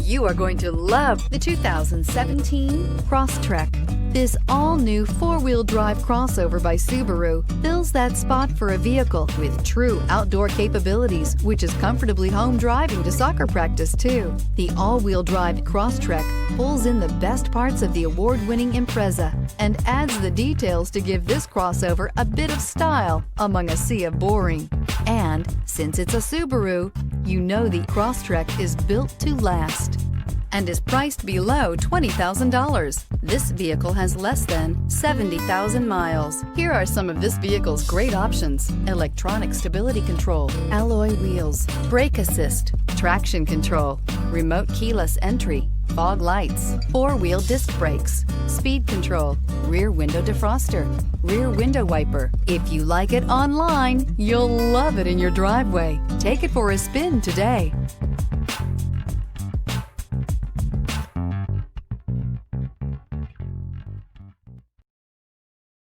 You are going to love the 2017 Crosstrek. This all-new four-wheel drive crossover by Subaru fills that spot for a vehicle with true outdoor capabilities, which is comfortably home driving to soccer practice too. The all-wheel drive Crosstrek pulls in the best parts of the award-winning Impreza and adds the details to give this crossover a bit of style among a sea of boring. And since it's a Subaru, you know the Crosstrek is built to last and is priced below $20,000. This vehicle has less than 70,000 miles. Here are some of this vehicle's great options: electronic stability control, alloy wheels, brake assist, traction control, remote keyless entry, fog lights, four-wheel disc brakes, speed control, rear window defroster, rear window wiper. If you like it online, you'll love it in your driveway. Take it for a spin today.